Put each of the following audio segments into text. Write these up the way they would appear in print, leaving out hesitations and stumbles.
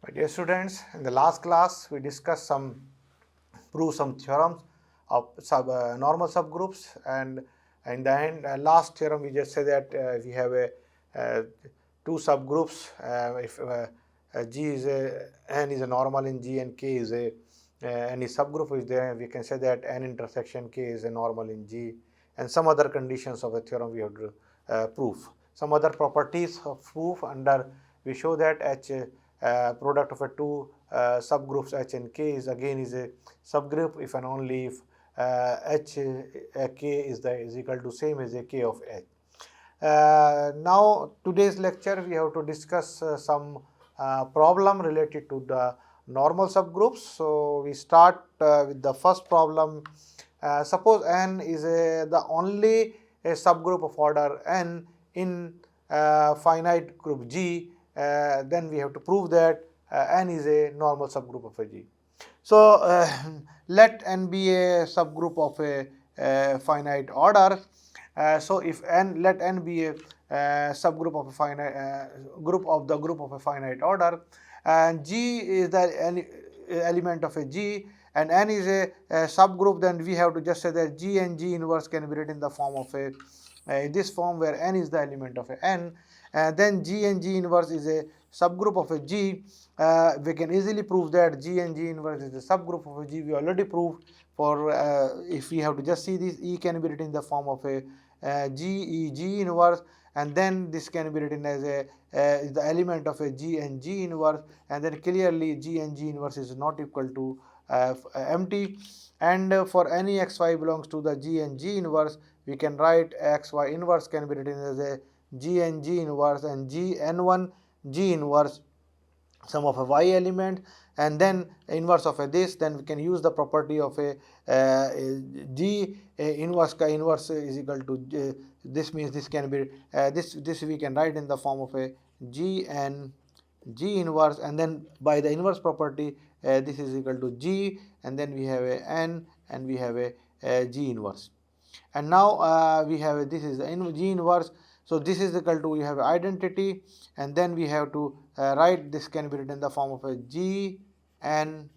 My dear students, in the last class we discussed some theorems of normal subgroups, and in the end, last theorem we just say that we have uh, two subgroups. If G is n is a normal in G and K is any subgroup is there, we can say that n intersection K is a normal in G, and some other conditions of the theorem we have to prove. Some other properties of proof under we show that H product of a two subgroups H and K is a subgroup if and only if H K is equal to same as a K of H. Now today's lecture we have to discuss some problem related to the normal subgroups. So we start with the first problem. Suppose n is the only a subgroup of order n in finite group G, then we have to prove that n is a normal subgroup of a G. So let n be a subgroup of a finite order. So if let n be a subgroup of a finite group of a finite order, and G is the element of a G, and n is a subgroup, then we have to just say that G and G inverse can be written in the form of this form where n is the element of a n. Then G and G inverse is a subgroup of a G. We can easily prove that G and G inverse is a subgroup of a G. We already proved for if we have to just see this, E can be written in the form of a G inverse, and then this can be written as the element of a G and G inverse, and then clearly G and G inverse is not equal to empty. And for any xy belongs to the G and G inverse, we can write xy inverse can be written as a G and G inverse, and G n1 G inverse sum of a y element, and then inverse of a this. Then we can use the property of a G inverse is equal to this, means this can be this we can write in the form of a G and G inverse, and then by the inverse property this is equal to G, and then we have a n and we have a G inverse. And now we have this is the G inverse. So this is equal to, we have identity, and then we have to write this can be written in the form of a G n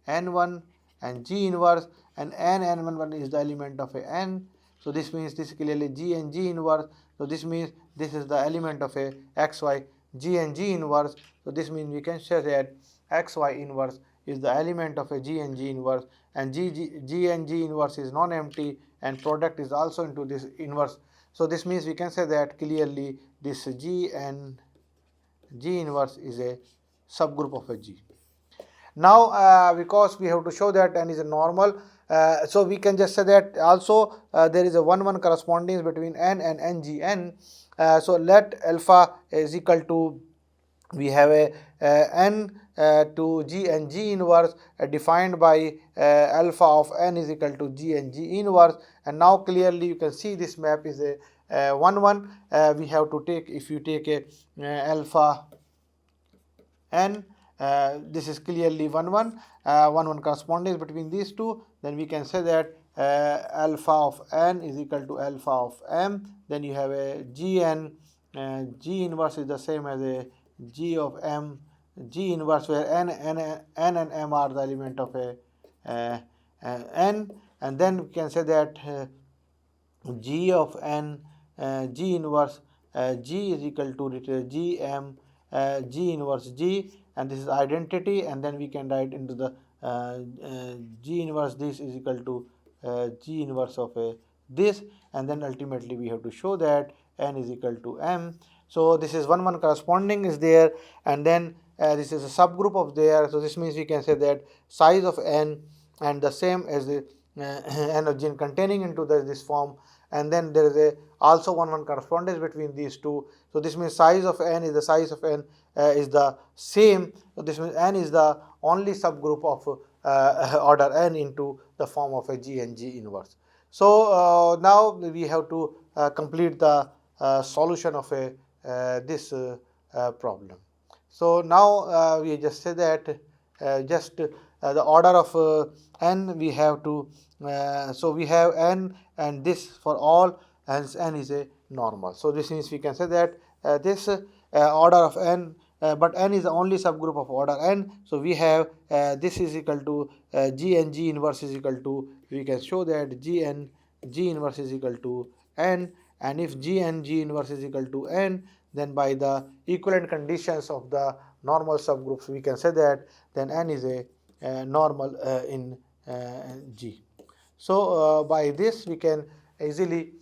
n1 and G inverse, and n n1 is the element of a n. So this means this is clearly G and G inverse. So this means this is the element of a xy G and G inverse. So this means we can say that xy inverse is the element of a G and G inverse, and G and G inverse is non-empty, and product is also into this inverse. So this means we can say that clearly this G and G inverse is a subgroup of a G. Now because we have to show that n is a normal, so we can just say that also there is a 1-1 correspondence between n and ngn. So let alpha is equal to, we have a n to G and G inverse defined by alpha of n is equal to G and G inverse, and now clearly you can see this map is a 1-1. We have to take, if you take a alpha n, this is clearly 1-1, 1-1 correspondence between these two, then we can say that alpha of n is equal to alpha of m. Then you have a Gn, G inverse is the same as a G of m G inverse, where n and m are the element of a n, and then we can say that G of n G inverse G is equal to G m G inverse G, and this is identity, and then we can write into the G inverse this is equal to G inverse of a this, and then ultimately we have to show that n is equal to m. So this is 1-1 corresponding is there, and then this is a subgroup of there. So this means we can say that size of n and the same as the n of gene containing into this form, and then there is a also 1-1 correspondence between these two. So this means size of n is the size of n is the same. So this means n is the only subgroup of order n into the form of a G and G inverse. So now we have to complete the solution of a this problem. So now we just say that just the order of n we have to, so we have n and this for all, and n is a normal. So this means we can say that this order of n but n is the only subgroup of order n. So we have this is equal to g and g inverse is equal to, we can show that g and g inverse is equal to n, and if g and g inverse is equal to n, then by the equivalent conditions of the normal subgroups we can say that then n is a normal in G. So by this we can easily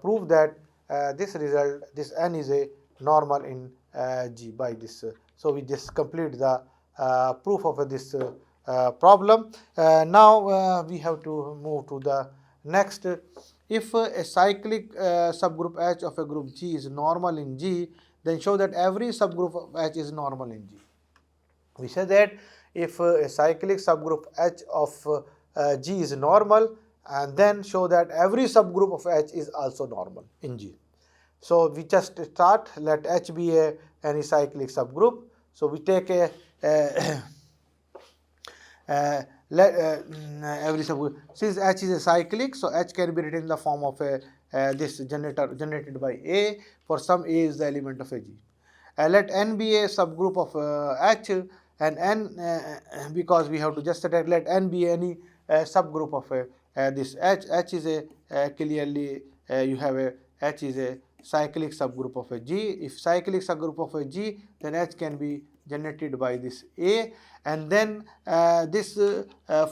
prove that this result, this n is a normal in G by this. So we just complete the proof of this problem. Now we have to move to the next. If a cyclic subgroup H of a group G is normal in G, then show that every subgroup of H is normal in G. We say that if a cyclic subgroup H of G is normal, and then show that every subgroup of H is also normal in G. So we just start, let H be any cyclic subgroup. So we take a every subgroup. Since H is a cyclic, so H can be written in the form of a this generated by A. For some A is the element of a G. Let N be a subgroup of H, and N because we have to just let N be any subgroup of this H. H is a clearly you have a H is a cyclic subgroup of a G. If cyclic subgroup of a G, then H can be generated by this A, and then this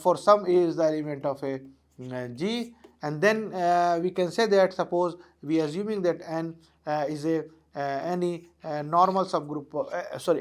for some A is the element of a G, and then we can say that suppose we assuming that N is a any normal subgroup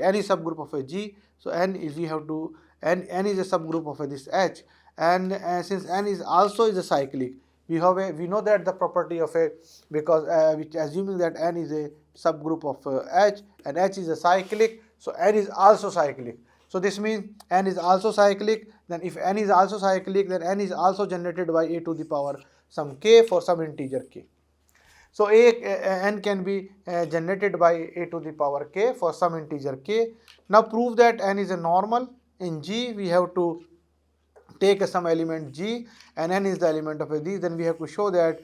any subgroup of a G. So N is we have to N is a subgroup of this H, and since N is also is a cyclic, we know that the property of a, because which assuming that N is a subgroup of H and H is a cyclic, so N is also cyclic. So this means N is also cyclic. Then if N is also cyclic, then N is also generated by a to the power some k for some integer k. So n can be generated by a to the power k for some integer k. Now prove that n is a normal in G. We have to take some element G, and n is the element of a G. Then we have to show that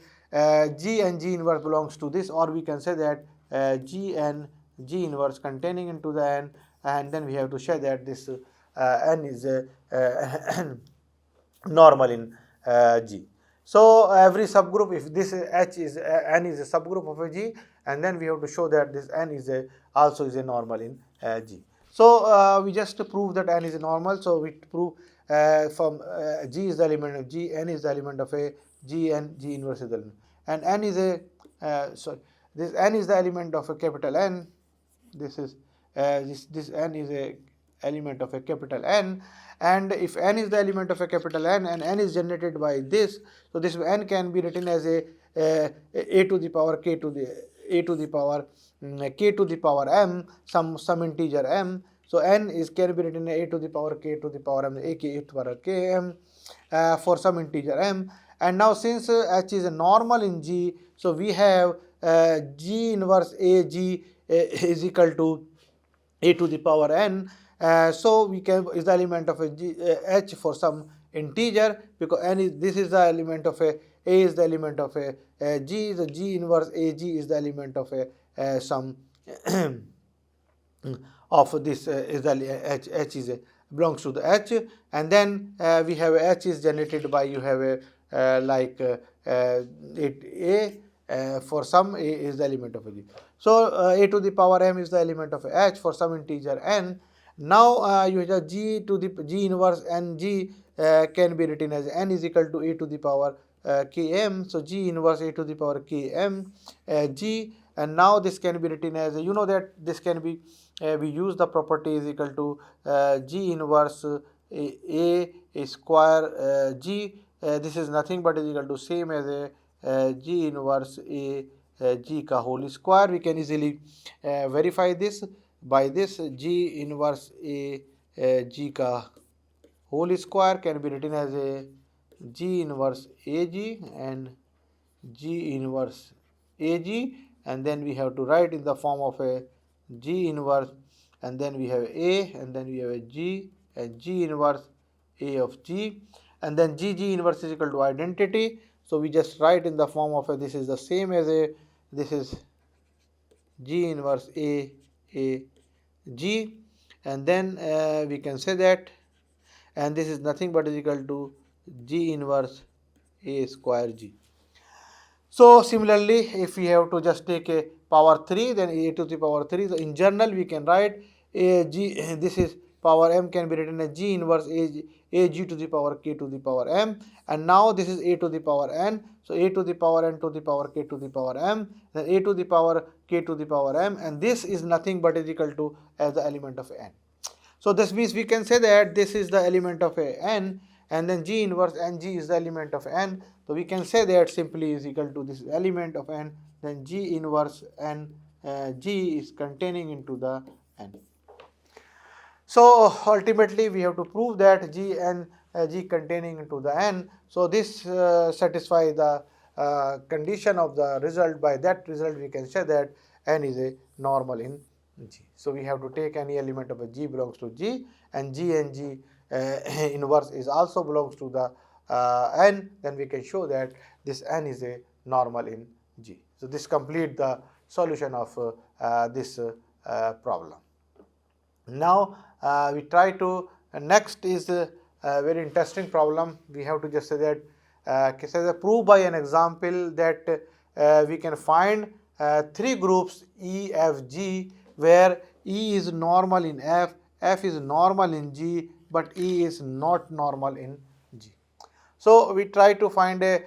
G and G inverse belongs to this, or we can say that G and G inverse containing into the n, and then we have to show that this n is normal in G. So every subgroup, if this H is n is a subgroup of a G, and then we have to show that this n is also is a normal in G. So we just prove that n is a normal. So we prove from G is the element of G, n is the element of a G, and G inverse is the element, and n is a sorry, this n is the element of a capital N. This is this n is a element of a capital N, and if n is the element of a capital N and n is generated by this, so this n can be written as a to the power k to the a to the power k to the power m, some integer m. So n is can be written a to the power k to the power m, a k to the power k m for some integer m. And now since H is a normal in G, so we have G inverse a G is equal to a to the power n. So we can is the element of a G, H for some integer, because n is this is the element of a is the element of a G. The G inverse a G is the element of a some of this is the H is a belongs to the H, and then we have H is generated by you have a like a for some a is the element of a G. So a to the power m is the element of H for some integer n. Now you have G to the G inverse n G can be written as n is equal to a to the power km. So G inverse a to the power km G, and now this can be written as you know that this can be we use the property is equal to G inverse a square G. This is nothing but is equal to same as a G inverse a G ka whole square. We can easily verify this by this. G inverse a G ka whole square can be written as a G inverse AG and G inverse AG, and then we have to write in the form of a G inverse, and then we have A, and then we have a G and G inverse A of G, and then G inverse is equal to identity. So we just write in the form of a this is the same as a this is G inverse A G, and then we can say that, and this is nothing but is equal to G inverse A square G. So similarly, if we have to just take a power 3, then a to the power 3. So in general, we can write a g. This is power m can be written as g inverse a g to the power k to the power m. And now this is a to the power n. So a to the power n to the power k to the power m. Then a to the power k to the power m. And this is nothing but is equal to as the element of n. So this means we can say that this is the element of a n, and then G inverse Ng is the element of n. So we can say that simply is equal to this element of n, then G inverse n, G is containing into the n. So ultimately we have to prove that G and G containing into the n. So this satisfies the condition of the result. By that result we can say that n is a normal in G. So we have to take any element of a G belongs to G, and G inverse is also belongs to the n. Then we can show that this n is a normal in G. So this complete the solution of this problem. Now we try to next is a very interesting problem. We have to just say that prove by an example that we can find three groups E, F, G, where E is normal in F, F is normal in G, but E is not normal in G. So we try to find a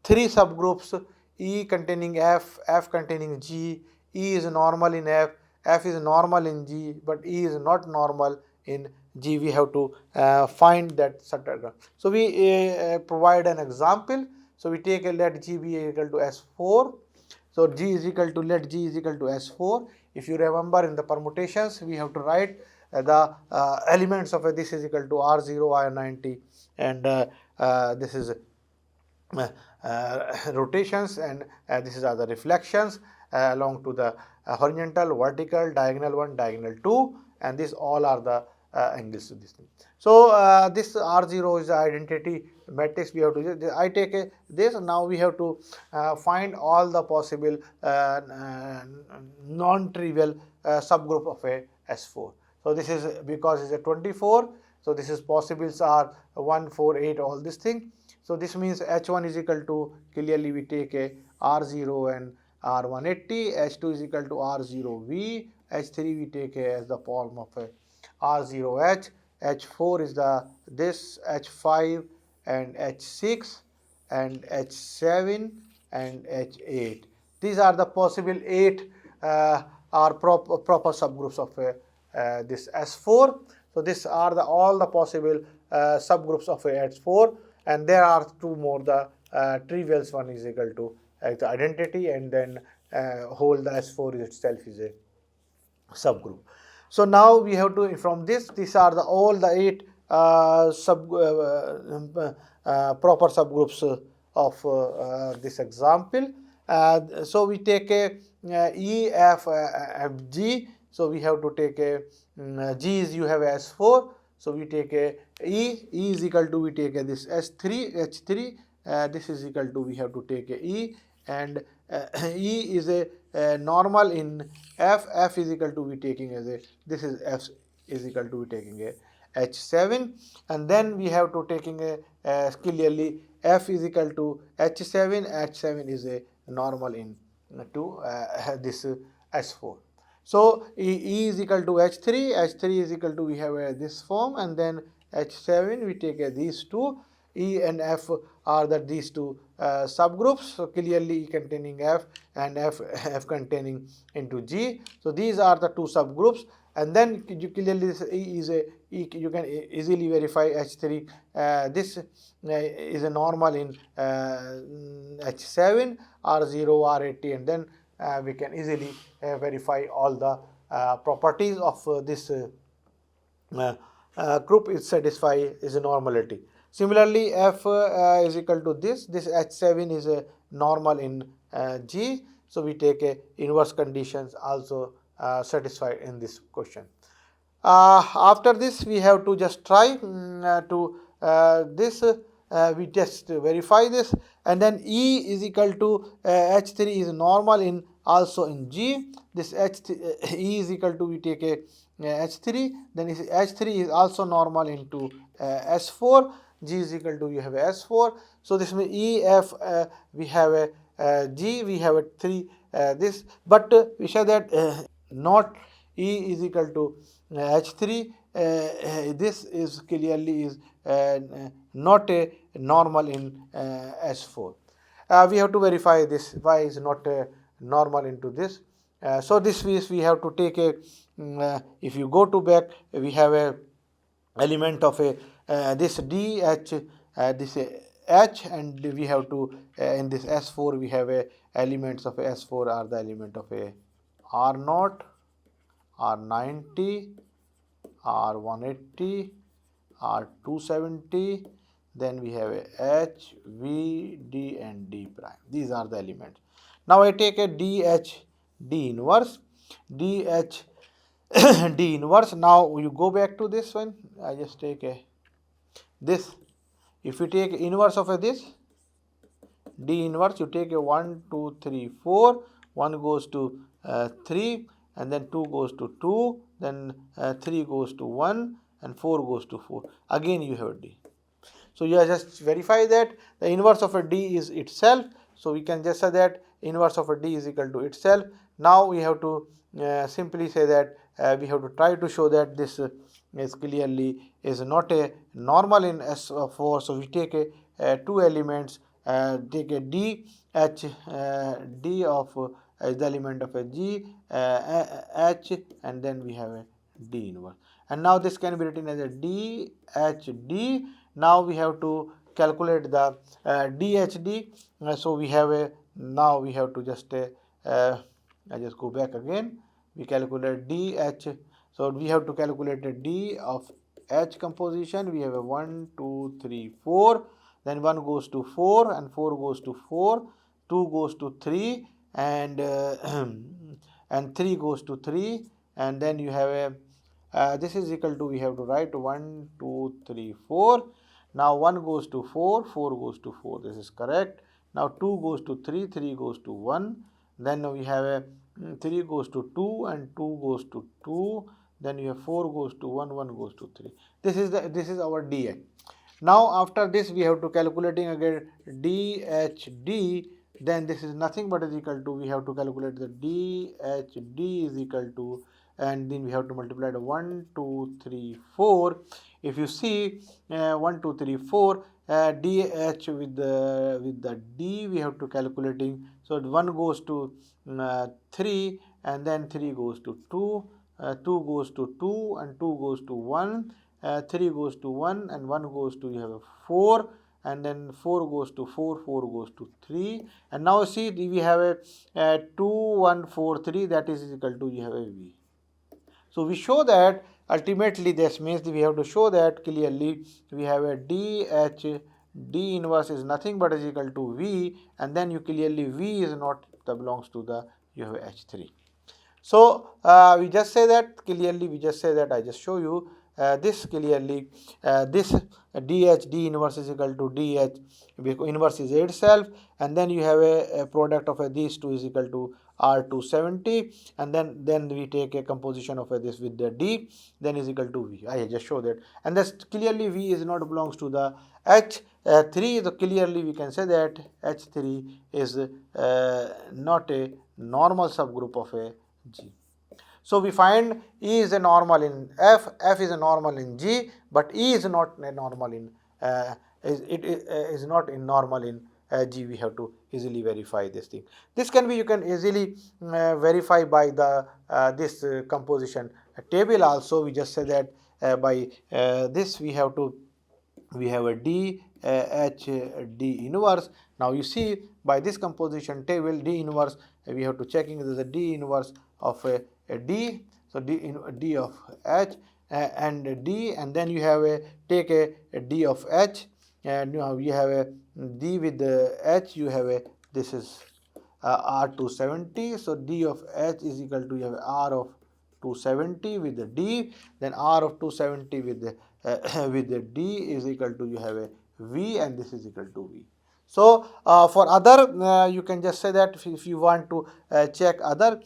three subgroups: E containing F, F containing G. E is normal in F, F is normal in G, but E is not normal in G. We have to find that subdiagram. So we provide an example. So we take a let G be equal to S4. So G is equal to let G is equal to S4. If you remember in the permutations, we have to write the elements of this is equal to R0, R90, and this is rotations, and this is other reflections along to the horizontal, vertical, diagonal 1, diagonal 2, and these all are the angles to this thing. So this R0 is the identity matrix. We have to I take this. Now we have to find all the possible non-trivial subgroup of a S4. So this is because it's a 24. So this is possibles are 1, 4, 8, all this thing. So this means H1 is equal to, clearly we take a R0 and R180, H2 is equal to R0V, H3 we take as the form of a R0H, H4 is the this, H5 and H6 and H7 and H8. These are the possible 8 are proper subgroups of this S4. So these are the all the possible subgroups of a S4, and there are two more. The trivials one is equal to the identity, and then whole the S4 itself is a subgroup. So now we have to, from this, these are the all the 8 proper subgroups of this example. So we take a E, F, F, G. So we have to take a G is you have S4. So we take a E is equal to, we take a this S3, H3. This is equal to, we have to take a E, and E is a normal in F. F is equal to, we taking as a, this is F is equal to, we taking a H7, and then we have to taking a clearly F is equal to H7. H7 is a normal in to this S4. So E is equal to H3, H3 is equal to, we have this form, and then H7 we take these two. E and F are these two subgroups. So clearly E containing F and F containing into G. So these are the two subgroups, and then you clearly E is a E, you can easily verify H3. This is a normal in H7, R0, R80, and then we can easily verify all the properties of this group is satisfy is a normality. Similarly, F is equal to this H7 is a normal in G. So we take a inverse conditions also satisfied in this question. After this we have to just try to this we just verify this, and then E is equal to H3 is normal in also in G. This E is equal to, we take a H3, then H3 is also normal into S4. G is equal to, you have a S4. So this means E, F, we have a G, we have a 3 this, but we say that not E is equal to H3. This is clearly is not a normal in S4. We have to verify this, why is not normal into this. So this means we have to take a, if you go to back, we have a element of a this DH, this H, and we have to in this S4 we have a elements of S4 are the element of a R0, R90, R180, R270, then we have a H, V, D and D prime. These are the elements. Now I take a DH, D inverse, DH, D inverse. Now you go back to this one. I just take a this. If you take inverse of a this, D inverse, you take a 1, 2, 3, 4. 1 goes to 3, and then 2 goes to 2, then 3 goes to 1, and 4 goes to 4. Again you have D. So you just verify that the inverse of a D is itself. So we can just say that inverse of a D is equal to itself. Now we have to simply say that we have to try to show that this is clearly is not a normal in S4. So we take a two elements, take a D, H, D of the element of a G, H, and then we have a D inverse. And now this can be written as a D, H, D. Now we have to calculate the DHD. So we have a, now we have to just I just go back again. We calculate DH. So we have to calculate a D of H composition. We have a 1, 2, 3, 4. Then 1 goes to 4 and 4 goes to 4. 2 goes to 3 and and 3 goes to 3. And then you have a this is equal to, we have to write 1, 2, 3, 4. Now 1 goes to 4, 4 goes to 4. This is correct. Now 2 goes to 3, 3 goes to 1. Then we have a 3 goes to 2 and 2 goes to 2. Then you have 4 goes to 1, 1 goes to 3. This is our DH. Now after this we have to calculating again DHD. Then this is nothing but is equal to, we have to calculate the DHD is equal to, and then we have to multiply the 1, 2, 3, 4. If you see 1, 2, 3, 4, DH with the D we have to calculating. So 1 goes to 3 and then 3 goes to 2, 2 goes to 2 and 2 goes to 1, 3 goes to 1 and 1 goes to, you have a 4, and then 4 goes to 4, 4 goes to 3. And now see we have a 2, 1, 4, 3, that is equal to, you have a V. So we show that ultimately this means we have to show that clearly we have a DH, D inverse is nothing but is equal to V, and then you clearly V is not belongs to the, you have H3. So we just say that clearly, we just say that I just show you this clearly, this DH, D inverse is equal to DH, because inverse is itself, and then you have a product of these two is equal to R270, and then we take a composition of this with the D, then is equal to V. I just show that, and that's clearly V is not belongs to the H3. So clearly we can say that H3 is not a normal subgroup of a G. So we find E is a normal in F, F is a normal in G, but E is not a normal in is not in normal in G. We have to easily verify this thing. This can be, you can easily verify by the this composition table also. We just say that by this we have to, we have a D, H, D inverse. Now you see by this composition table D inverse, we have to checking the D inverse of a D. So D of H and D, and then you have a take a D of H, and now you have a D with the H, you have a, this is R270. So D of H is equal to, you have R of 270 with the D, then R of 270 with the with the D is equal to, you have a V and this is equal to V. So for other, you can just say that if you want to check other,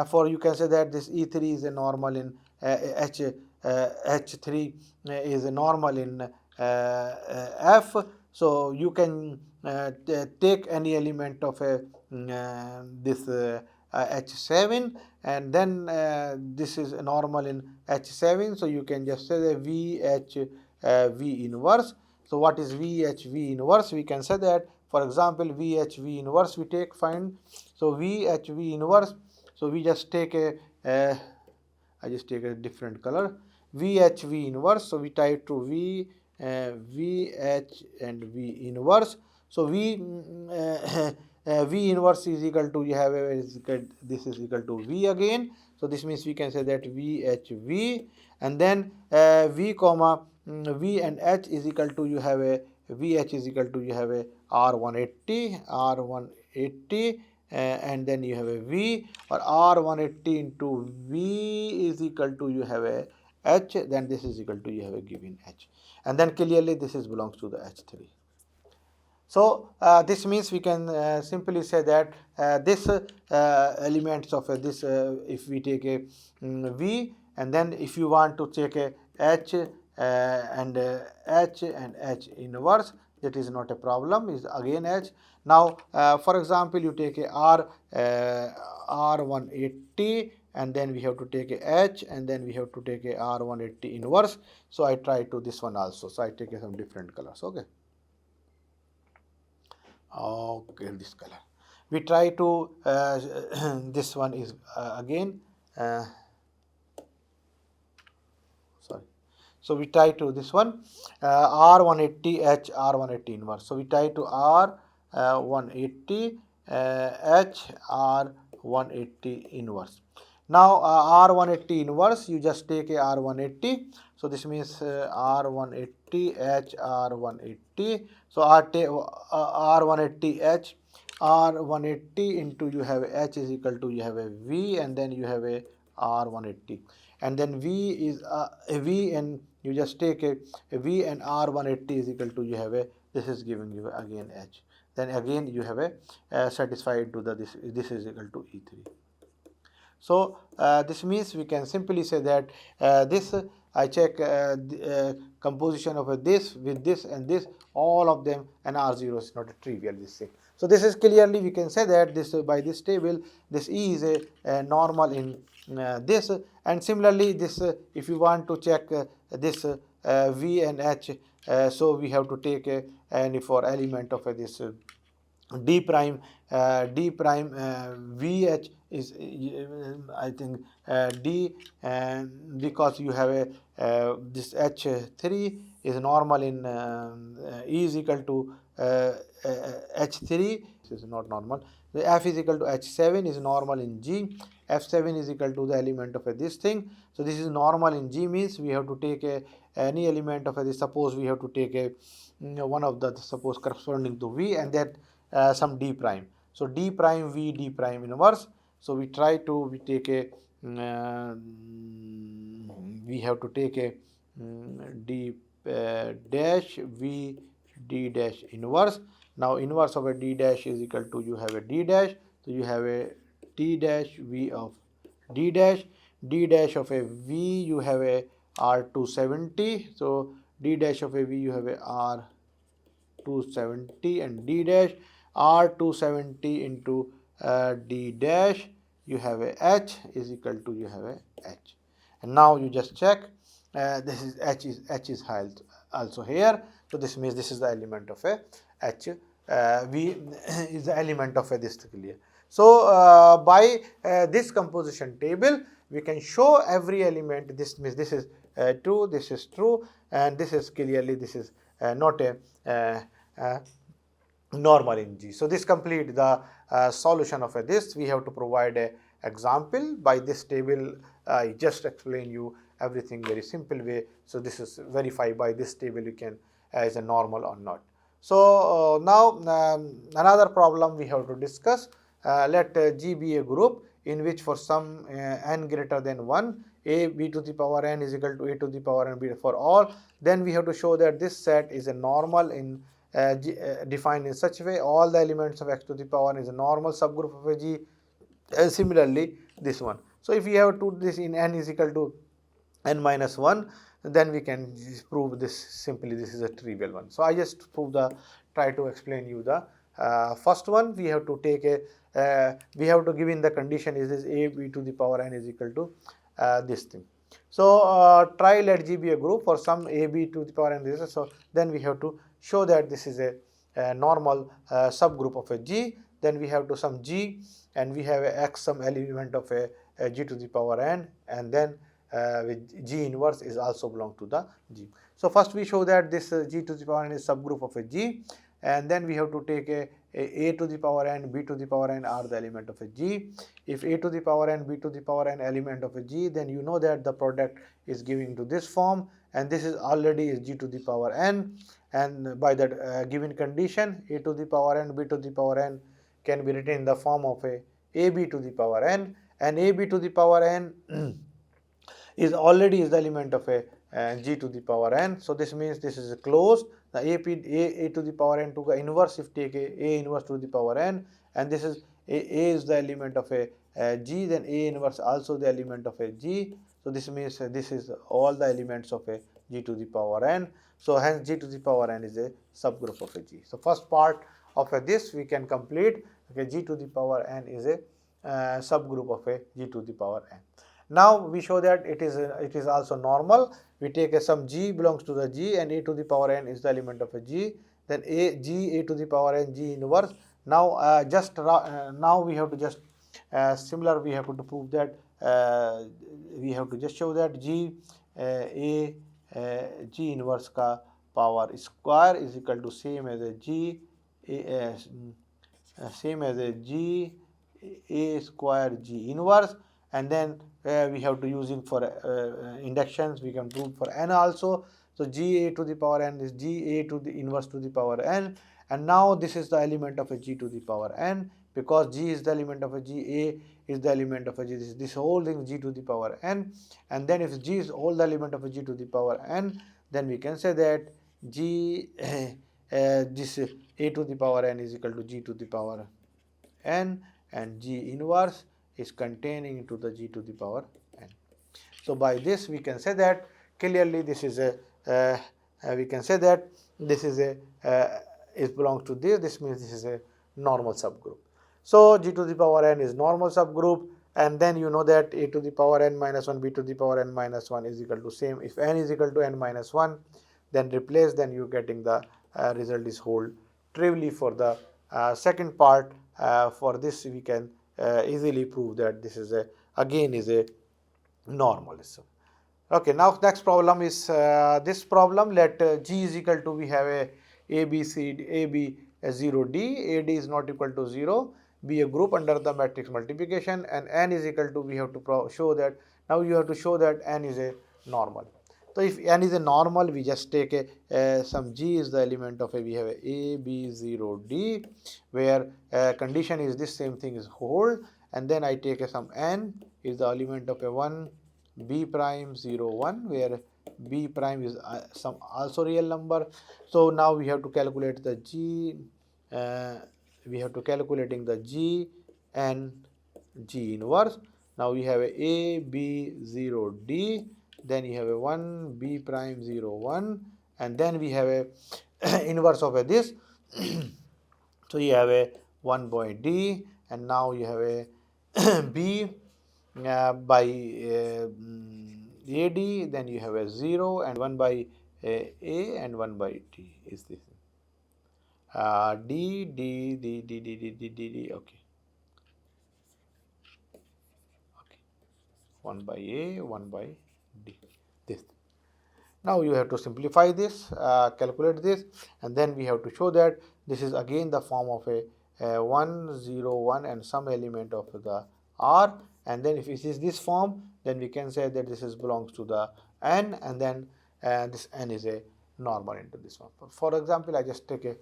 for you can say that this E3 is a normal in H3 is a normal in F. So you can take any element of a this H7, and then this is normal in H7. So you can just say the VH V inverse. So what is VH V inverse? We can say that, for example, VH V inverse we take find. So VH V inverse. So we just take a I just take a different color. VH V inverse. So we type to VH and V inverse. So V inverse is equal to, you have a this is equal to V again. So this means we can say that VHV, and then V comma V and H is equal to, you have a VH is equal to, you have a R180, and then you have a V, or R180 into V is equal to, you have a H, then this is equal to, you have a given H, and then clearly this is belongs to the H3. So this means we can simply say that this elements of this, if we take a V, and then if you want to take a H and H and H inverse, that is not a problem, is again H. Now for example, you take a R180, and then we have to take a H, and then we have to take a R180 inverse. So I try to this one also. So I take some different colors. Okay, this color. We try to this one is again sorry. So we try to this one R180 H R180 inverse. So we try to R180 H R180 inverse. Now R180 inverse, you just take a R180. So this means R180 H R180. So R180 H R180 into, you have H is equal to, you have a V, and then you have a R180, and then V is a V, and you just take a V, and R180 is equal to, you have a, this is giving you again H. Then again you have a satisfied to the this is equal to E3. So this means we can simply say that this I check the composition of this with this and this, all of them, and R0 is not a trivial, this thing. So this is clearly we can say that this by this table, this E is a normal in this, and similarly this if you want to check this V and H, so we have to take any for element of this D prime VH is I think D, and because you have a this H3 is normal in E is equal to H3, this is not normal. The F is equal to H7 is normal in G. F7 is equal to the element of this thing. So this is normal in G, means we have to take any element of this. Suppose we have to take a one of the, suppose corresponding to V, and that some D prime. So D prime V D prime inverse. So we try to we take a we have to take a D dash V D dash inverse. Now inverse of a D dash is equal to, you have a D dash. So you have a D dash V of D dash. D dash of a V, you have a R270. So D dash of a V, you have a R270, and D dash R270 into D dash, you have a H is equal to, you have a H. And now you just check this is H is high also here. So this means this is the element of a H. V is the element of a this clear. So by this composition table, we can show every element. This means this is true, this is true, and this is clearly this is not a normal in G. So this complete the solution of this. We have to provide a example. By this table, I just explain you everything very simple way. So this is verify by this table you can is a normal or not. So now another problem we have to discuss. Let G be a group in which for some n greater than 1, a b to the power n is equal to a to the power n b for all, then we have to show that this set is a normal in defined in such a way all the elements of x to the power n is a normal subgroup of a G, and similarly this one. So if we have to this in n is equal to n minus 1, then we can prove this simply. This is a trivial one. So I just try to explain you the first one. We have to take a we have to give in the condition is this a b to the power n is equal to this thing. So try let G be a group for some a b to the power n. This, so then we have to show that this is a normal subgroup of a G. Then we have to some G, and we have a x some element of a G to the power n, and then with G inverse is also belong to the G. So first we show that this G to the power n is subgroup of a G, and then we have to take a to the power n, b to the power n are the element of a G. If a to the power n, b to the power n element of a G, then you know that the product is giving to this form, and this is already is G to the power n, and by that given condition a to the power n, b to the power n can be written in the form of a b to the power n, and a b to the power n is already the element of a G to the power n. So this means this is closed. The a to the power n to the inverse, if take a inverse to the power n, and this is a is the element of a G, then a inverse also the element of a G. So this means this is all the elements of a G to the power n. So hence G to the power n is a subgroup of a G. So first part of this we can complete. Okay, G to the power n is a subgroup of a G to the power n. Now we show that it is also normal. We take some G belongs to the G, and a to the power n is the element of a G. Then a to the power n G inverse. Now now we have to just similar. We have to prove that we have to just show that G G inverse का power square is equal to same as a G same as a G a square G inverse, and then we have to using for inductions we can prove for n also. So G a to the power n is G a to the inverse to the power n, and now this is the element of a G to the power n, because G is the element of a G, a is the element of a G, this whole thing G to the power n, and then if G is all the element of a G to the power n, then we can say that G this a to the power n is equal to G to the power n, and G inverse is containing into the G to the power n. So by this we can say that clearly this is a we can say that this is a it belongs to this. This means this is a normal subgroup. So G to the power n is normal subgroup, and then you know that a to the power n minus 1, b to the power n minus 1 is equal to same. If n is equal to n minus 1, then replace, then you getting the result is hold trivially for the second part. For this we can easily prove that this is again is a normalism. Okay, now next problem is this problem. Let G is equal to, we have a b c a b 0 d, a d is not equal to 0, be a group under the matrix multiplication, and n is equal to, we have to show that, now you have to show that n is a normal. So if n is a normal, we just take some G is the element of we have a b 0 d, where condition is this same thing is whole, and then I take some n is the element of a 1 b prime 0 1, where b prime is some also real number. So now we have to calculate the G, we have to calculating the G and G inverse. Now we have a b 0 d, then you have a 1 b prime 0 1, and then we have a inverse of this. So you have a 1 by d, and now you have a b by ad, then you have a 0 and 1 by a and 1 by d is this d, okay. 1 by a, 1 by d, this. Now you have to simplify this, calculate this, and then we have to show that this is again the form of a 1 0 1 and some element of the R, and then if it is this form, then we can say that this is belongs to the n, and then this n is a normal into this form. For example, I just take a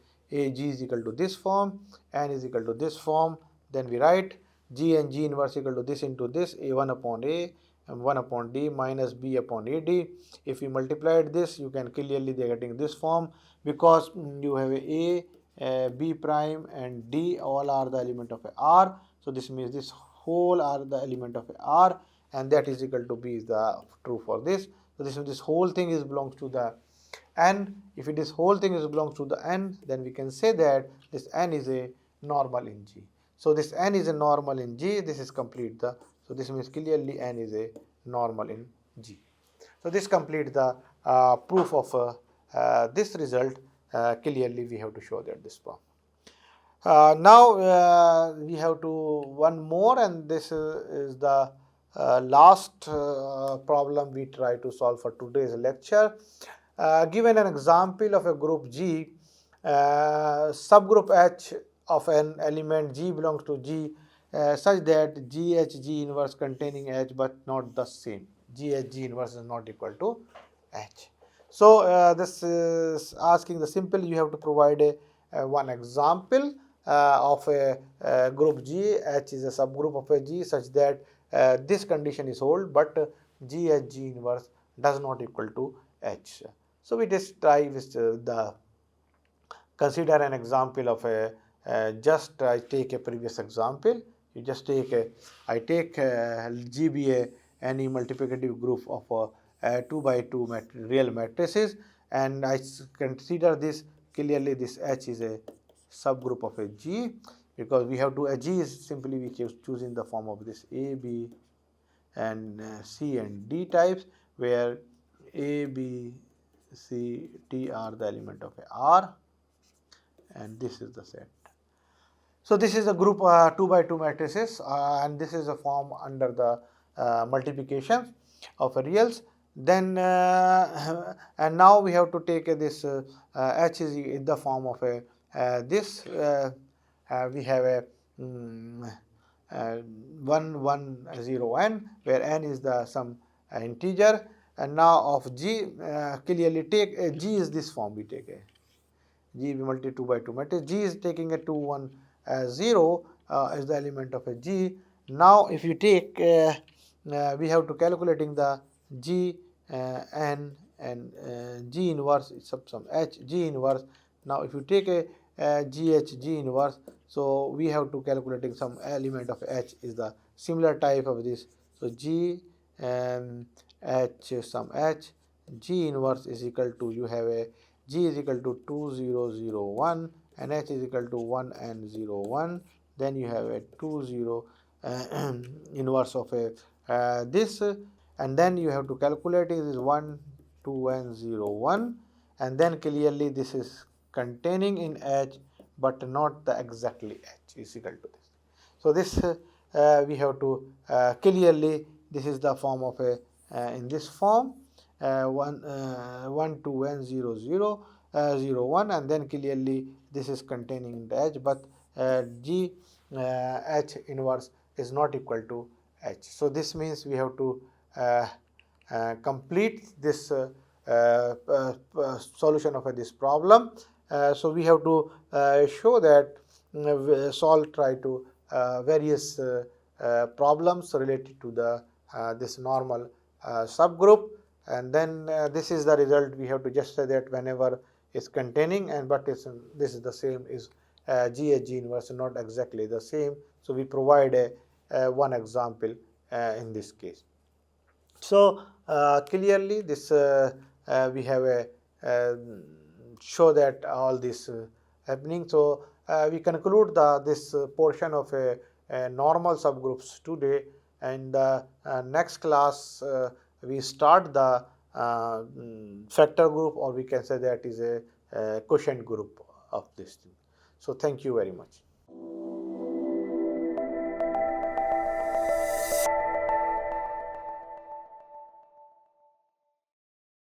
G is equal to this form, n is equal to this form, then we write G and G inverse equal to this into this, A1 upon A and 1 upon D minus B upon AD. If we multiplied this, you can clearly they are getting this form, because you have A, B prime and D all are the element of a R. So this means this whole are the element of a R, and that is equal to B is the true for this. So this whole thing is belongs to the N. If it is whole thing is belongs to the N, then we can say that this N is a normal in G. So this N is a normal in G. This is complete the, so this means clearly N is a normal in G. So this complete the proof of this result. Clearly we have to show that this form. Now we have to one more, and this is the last problem we try to solve for today's lecture. Given an example of a group G, subgroup H of an element G belongs to G such that GH inverse containing H but not the same. GH inverse is not equal to H. So this is asking the simple, you have to provide a one example of a group G. H is a subgroup of a G such that this condition is hold, but GH inverse does not equal to H. So we just try with the consider an example of a just I take a previous example. You just take a I take GBA any multiplicative group of 2 by 2 real matrices, and I consider this clearly this H is a subgroup of a G, because we have to a G is simply we choose in the form of this A, B and C and D types, where A, B, C, T are the element of a R, and this is the set. So this is a group 2 by 2 matrices, and this is a form under the multiplication of reals. Then and now we have to take this H is in the form of a this we have a 1 1 0 n, where n is the some integer, and now of G clearly take G is this form we take a G we multiply 2 by 2 matrix. G is taking a 2 1 0 as the element of a G. Now if you take we have to calculating the G n and G inverse some H G inverse. Now if you take a GH G inverse, so we have to calculating some element of H is the similar type of this. So G H some H G inverse is equal to, you have a G is equal to 2 0 0 1 and H is equal to 1 and 0 1. Then you have a 2 0 inverse of a this, and then you have to calculate it is 1 2 and 0 1, and then clearly this is containing in H but not the exactly H is equal to this. So this we have to clearly this is the form of a in this form 1 2 and 0 0 0 1, and then clearly this is containing the H, but G H inverse is not equal to H. So this means we have to complete this solution of this problem. So we have to show that try to various problems related to the this normal subgroup, and then this is the result. We have to just say that whenever is containing and but this is the same is GH inverse, not exactly the same. So we provide a one example in this case. So clearly this we have a show that all this happening. So we conclude this portion of a normal subgroups today, and the next class we start the factor group, or we can say that is a quotient group of this thing. So thank you very much.